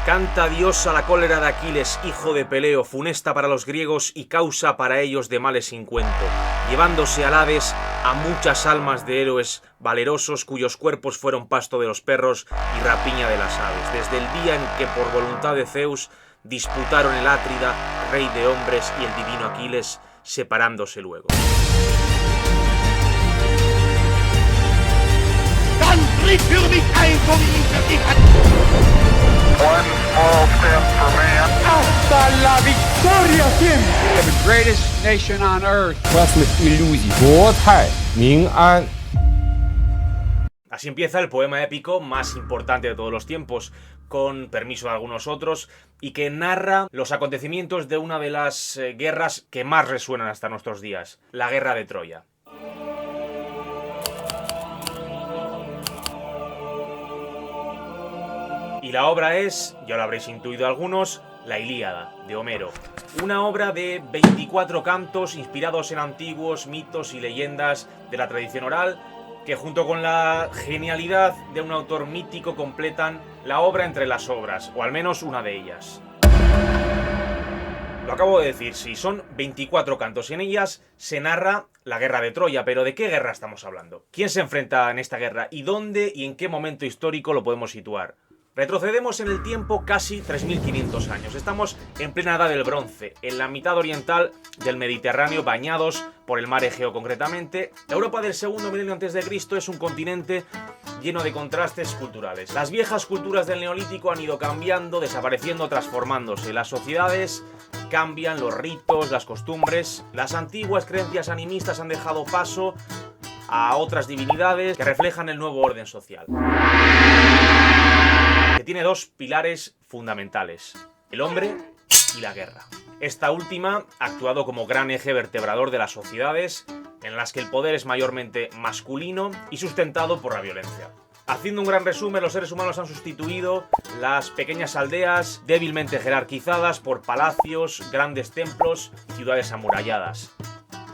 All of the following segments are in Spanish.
Canta Dios a la cólera de Aquiles, hijo de Peleo, funesta para los griegos y causa para ellos de males sin cuento, llevándose al Hades a muchas almas de héroes valerosos cuyos cuerpos fueron pasto de los perros y rapiña de las aves, desde el día en que por voluntad de Zeus disputaron el Átrida, rey de hombres, y el divino Aquiles, separándose luego. ¡Hasta la victoria siempre! The greatest nation on earth. Así empieza el poema épico más importante de todos los tiempos, con permiso de algunos otros, y que narra los acontecimientos de una de las guerras que más resuenan hasta nuestros días, la guerra de Troya. Y la obra es, ya lo habréis intuido algunos, la Ilíada, de Homero. Una obra de 24 cantos inspirados en antiguos mitos y leyendas de la tradición oral, que junto con la genialidad de un autor mítico completan la obra entre las obras, o al menos una de ellas. Lo acabo de decir, sí, son 24 cantos y en ellas se narra la guerra de Troya, pero ¿de qué guerra estamos hablando? ¿Quién se enfrenta en esta guerra? ¿Y dónde y en qué momento histórico lo podemos situar? Retrocedemos en el tiempo casi 3.500 años. Estamos en plena edad del bronce, en la mitad oriental del Mediterráneo, bañados por el mar Egeo concretamente. La Europa del segundo milenio antes de Cristo es un continente lleno de contrastes culturales. Las viejas culturas del Neolítico han ido cambiando, desapareciendo, transformándose. Las sociedades cambian, los ritos, las costumbres. Las antiguas creencias animistas han dejado paso a otras divinidades que reflejan el nuevo orden social, que tiene dos pilares fundamentales: el hombre y la guerra. Esta última ha actuado como gran eje vertebrador de las sociedades, en las que el poder es mayormente masculino y sustentado por la violencia. Haciendo un gran resumen, los seres humanos han sustituido las pequeñas aldeas débilmente jerarquizadas por palacios, grandes templos, ciudades amuralladas.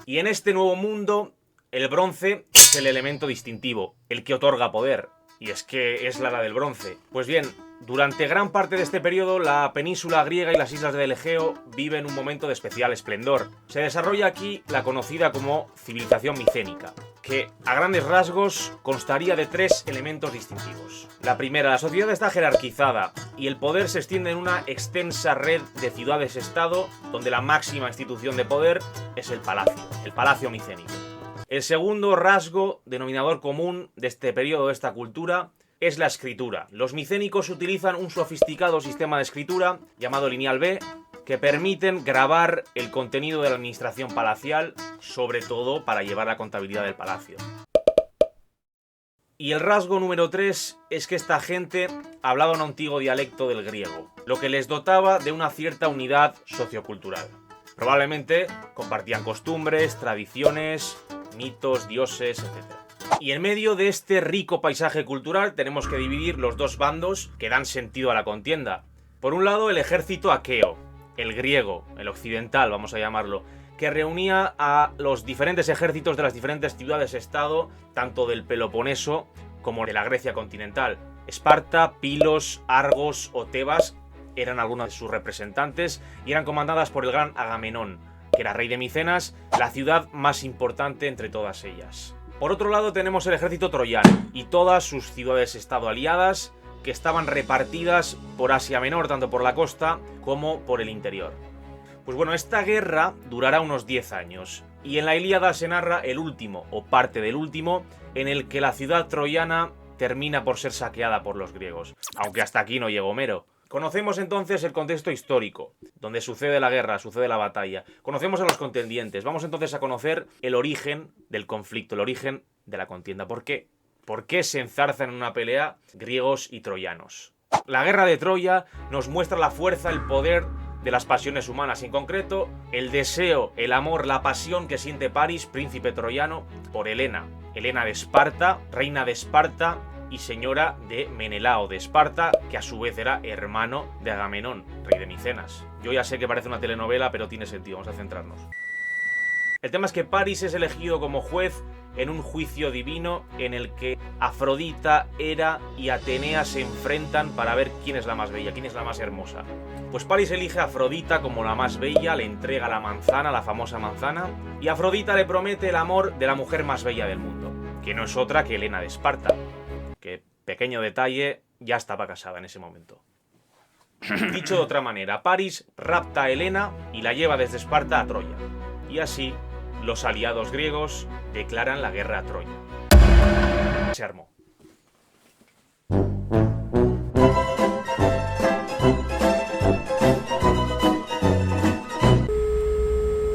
Y en este nuevo mundo, el bronce es el elemento distintivo, el que otorga poder. Y es que es la edad del bronce. Pues bien, durante gran parte de este periodo, la península griega y las islas del Egeo viven un momento de especial esplendor. Se desarrolla aquí la conocida como civilización micénica, que a grandes rasgos constaría de tres elementos distintivos. La primera, la sociedad está jerarquizada y el poder se extiende en una extensa red de ciudades-estado, donde la máxima institución de poder es el palacio micénico. El segundo rasgo, denominador común de este periodo, de esta cultura, es la escritura. Los micénicos utilizan un sofisticado sistema de escritura llamado lineal B, que permiten grabar el contenido de la administración palacial, sobre todo para llevar la contabilidad del palacio. Y el rasgo número 3 es que esta gente hablaba un antiguo dialecto del griego, lo que les dotaba de una cierta unidad sociocultural. Probablemente compartían costumbres, tradiciones, mitos, dioses, etc. Y en medio de este rico paisaje cultural tenemos que dividir los dos bandos que dan sentido a la contienda. Por un lado, el ejército aqueo, el griego, el occidental, vamos a llamarlo, que reunía a los diferentes ejércitos de las diferentes ciudades-estado, tanto del Peloponeso como de la Grecia continental. Esparta, Pilos, Argos o Tebas eran algunos de sus representantes y eran comandadas por el gran Agamenón, que era rey de Micenas, la ciudad más importante entre todas ellas. Por otro lado tenemos el ejército troyano y todas sus ciudades-estado aliadas, que estaban repartidas por Asia Menor, tanto por la costa como por el interior. Pues bueno, esta guerra durará unos 10 años, y en la Ilíada se narra el último, o parte del último, en el que la ciudad troyana termina por ser saqueada por los griegos, aunque hasta aquí no llegó Homero. Conocemos entonces el contexto histórico, donde sucede la guerra, sucede la batalla. Conocemos a los contendientes. Vamos entonces a conocer el origen del conflicto, el origen de la contienda. ¿Por qué? ¿Por qué se enzarzan en una pelea griegos y troyanos? La guerra de Troya nos muestra la fuerza, el poder de las pasiones humanas, en concreto el deseo, el amor, la pasión que siente Paris, príncipe troyano, por Helena. Helena de Esparta, reina de Esparta y señora de Menelao de Esparta, que a su vez era hermano de Agamenón, rey de Micenas. Yo ya sé que parece una telenovela, pero tiene sentido, vamos a centrarnos. El tema es que Paris es elegido como juez en un juicio divino en el que Afrodita, Hera y Atenea se enfrentan para ver quién es la más bella, quién es la más hermosa. Pues Paris elige a Afrodita como la más bella, le entrega la manzana, la famosa manzana, y Afrodita le promete el amor de la mujer más bella del mundo, que no es otra que Helena de Esparta, que, pequeño detalle, ya estaba casada en ese momento. Dicho de otra manera, Paris rapta a Helena y la lleva desde Esparta a Troya. Y así, los aliados griegos declaran la guerra a Troya. Se armó.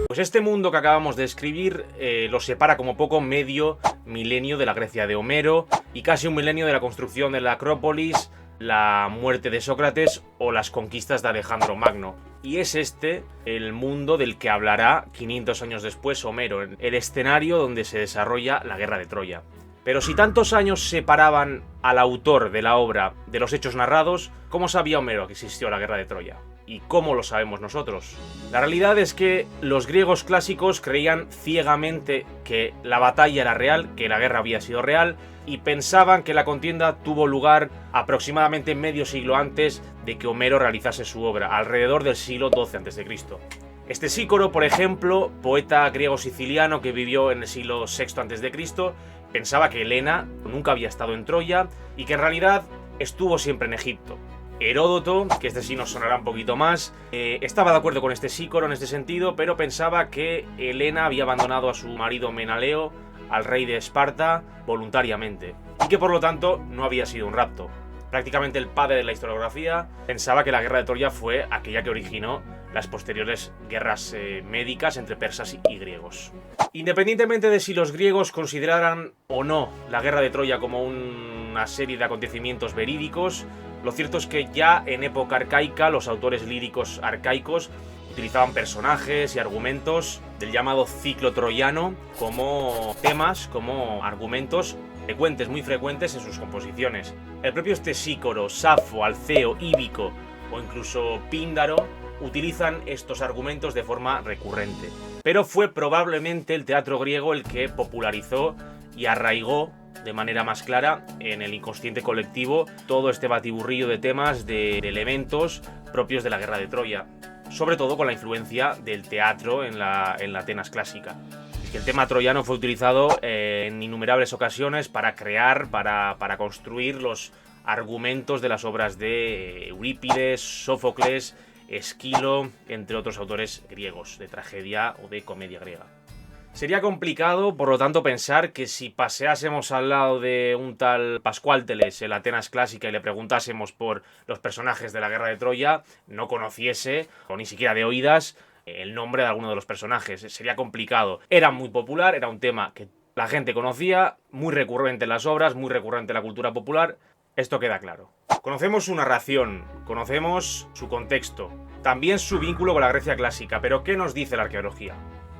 Pues este mundo que acabamos de escribir lo separa como poco medio milenio de la Grecia de Homero y casi un milenio de la construcción de la Acrópolis, la muerte de Sócrates o las conquistas de Alejandro Magno. Y es este el mundo del que hablará 500 años después Homero, el escenario donde se desarrolla la guerra de Troya. Pero si tantos años separaban al autor de la obra de los hechos narrados, ¿cómo sabía Homero que existió la guerra de Troya? ¿Y cómo lo sabemos nosotros? La realidad es que los griegos clásicos creían ciegamente que la batalla era real, que la guerra había sido real, y pensaban que la contienda tuvo lugar aproximadamente medio siglo antes de que Homero realizase su obra, alrededor del siglo XII a.C. Este Sícoro, por ejemplo, poeta griego siciliano que vivió en el siglo VI a.C., pensaba que Helena nunca había estado en Troya y que en realidad estuvo siempre en Egipto. Heródoto, que este sí nos sonará un poquito más, estaba de acuerdo con este Sícoro en este sentido, pero pensaba que Helena había abandonado a su marido Menaleo, al rey de Esparta, voluntariamente, y que por lo tanto no había sido un rapto. Prácticamente el padre de la historiografía pensaba que la guerra de Troya fue aquella que originó las posteriores guerras médicas entre persas y griegos. Independientemente de si los griegos consideraran o no la guerra de Troya como una serie de acontecimientos verídicos, lo cierto es que ya en época arcaica los autores líricos arcaicos utilizaban personajes y argumentos del llamado ciclo troyano como temas, como argumentos frecuentes, muy frecuentes en sus composiciones. El propio Sícoro, Safo, Alceo, Íbico o incluso Píndaro utilizan estos argumentos de forma recurrente. Pero fue probablemente el teatro griego el que popularizó y arraigó de manera más clara en el inconsciente colectivo todo este batiburrillo de temas, de elementos propios de la guerra de Troya, sobre todo con la influencia del teatro en la Atenas clásica. El tema troyano fue utilizado en innumerables ocasiones para crear, para construir los argumentos de las obras de Eurípides, Sófocles, Esquilo, entre otros autores griegos de tragedia o de comedia griega. Sería complicado, por lo tanto, pensar que si paseásemos al lado de un tal Pascuálteles en la Atenas clásica y le preguntásemos por los personajes de la guerra de Troya, no conociese, o ni siquiera de oídas, el nombre de alguno de los personajes. Sería complicado. Era muy popular, era un tema que la gente conocía, muy recurrente en las obras, muy recurrente en la cultura popular. Esto queda claro. Conocemos su narración, conocemos su contexto, también su vínculo con la Grecia clásica, pero ¿qué nos dice la arqueología?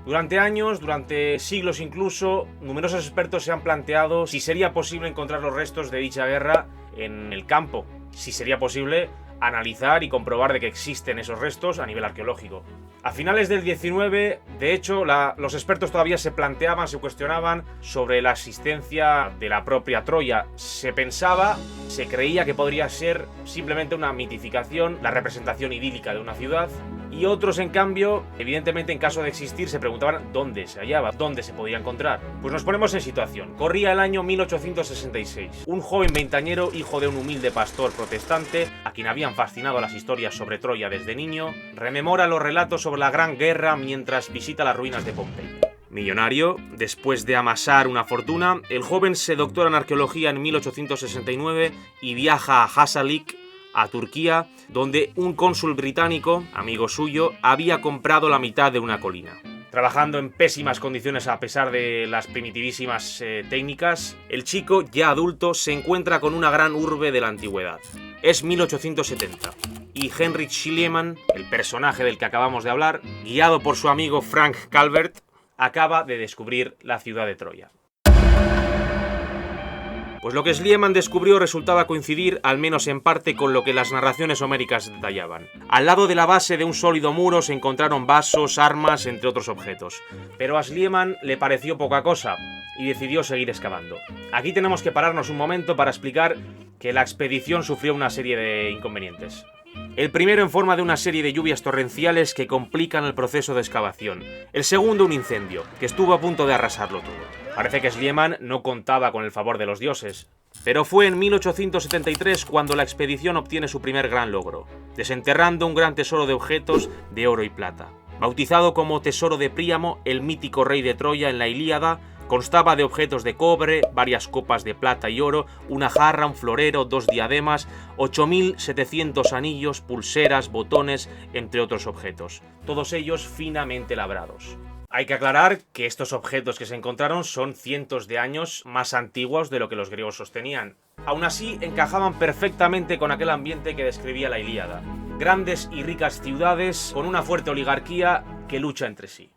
Durante años, durante siglos incluso, numerosos expertos se han planteado si sería posible encontrar los restos de dicha guerra en el campo, si sería posible analizar y comprobar de que existen esos restos a nivel arqueológico. A finales del 19, de hecho, los expertos todavía se planteaban, se cuestionaban sobre la existencia de la propia Troya. Se pensaba, se creía que podría ser simplemente una mitificación, la representación idílica de una ciudad, y otros, en cambio, evidentemente en caso de existir, se preguntaban dónde se hallaba, dónde se podía encontrar. Pues nos ponemos en situación. Corría el año 1866. Un joven veinteañero, hijo de un humilde pastor protestante, a quien habían fascinado las historias sobre Troya desde niño, rememora los relatos sobre la gran guerra mientras visita las ruinas de Pompeya. Millonario, después de amasar una fortuna, el joven se doctora en arqueología en 1869 y viaja a Hasalik, a Turquía, donde un cónsul británico, amigo suyo, había comprado la mitad de una colina. Trabajando en pésimas condiciones a pesar de las primitivísimas técnicas, el chico, ya adulto, se encuentra con una gran urbe de la antigüedad. Es 1870, y Heinrich Schliemann, el personaje del que acabamos de hablar, guiado por su amigo Frank Calvert, acaba de descubrir la ciudad de Troya. Pues lo que Schliemann descubrió resultaba coincidir, al menos en parte, con lo que las narraciones homéricas detallaban. Al lado de la base de un sólido muro se encontraron vasos, armas, entre otros objetos. Pero a Schliemann le pareció poca cosa y decidió seguir excavando. Aquí tenemos que pararnos un momento para explicar que la expedición sufrió una serie de inconvenientes. El primero en forma de una serie de lluvias torrenciales que complican el proceso de excavación. El segundo un incendio, que estuvo a punto de arrasarlo todo. Parece que Schliemann no contaba con el favor de los dioses. Pero fue en 1873 cuando la expedición obtiene su primer gran logro, desenterrando un gran tesoro de objetos de oro y plata. Bautizado como Tesoro de Príamo, el mítico rey de Troya en la Ilíada, constaba de objetos de cobre, varias copas de plata y oro, una jarra, un florero, 2 diademas, 8.700 anillos, pulseras, botones, entre otros objetos, todos ellos finamente labrados. Hay que aclarar que estos objetos que se encontraron son cientos de años más antiguos de lo que los griegos sostenían. Aún así, encajaban perfectamente con aquel ambiente que describía la Ilíada. Grandes y ricas ciudades con una fuerte oligarquía que lucha entre sí.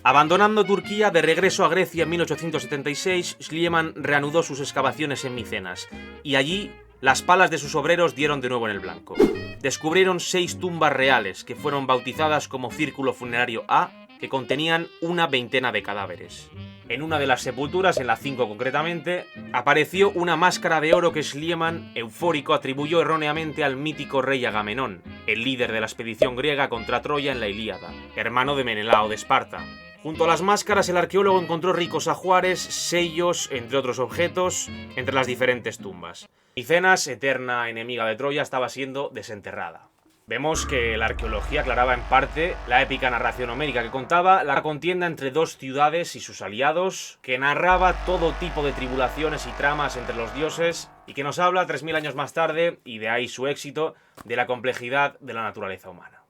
Abandonando Turquía, de regreso a Grecia en 1876, Schliemann reanudó sus excavaciones en Micenas, y allí las palas de sus obreros dieron de nuevo en el blanco. Descubrieron 6 tumbas reales, que fueron bautizadas como Círculo Funerario A, que contenían una veintena de cadáveres. En una de las sepulturas, en la 5 concretamente, apareció una máscara de oro que Schliemann, eufórico, atribuyó erróneamente al mítico rey Agamenón, el líder de la expedición griega contra Troya en la Ilíada, hermano de Menelao de Esparta. Junto a las máscaras, el arqueólogo encontró ricos ajuares, sellos, entre otros objetos, entre las diferentes tumbas. Micenas, eterna enemiga de Troya, estaba siendo desenterrada. Vemos que la arqueología aclaraba en parte la épica narración homérica que contaba la contienda entre 2 ciudades y sus aliados, que narraba todo tipo de tribulaciones y tramas entre los dioses y que nos habla 3000 años más tarde, y de ahí su éxito, de la complejidad de la naturaleza humana.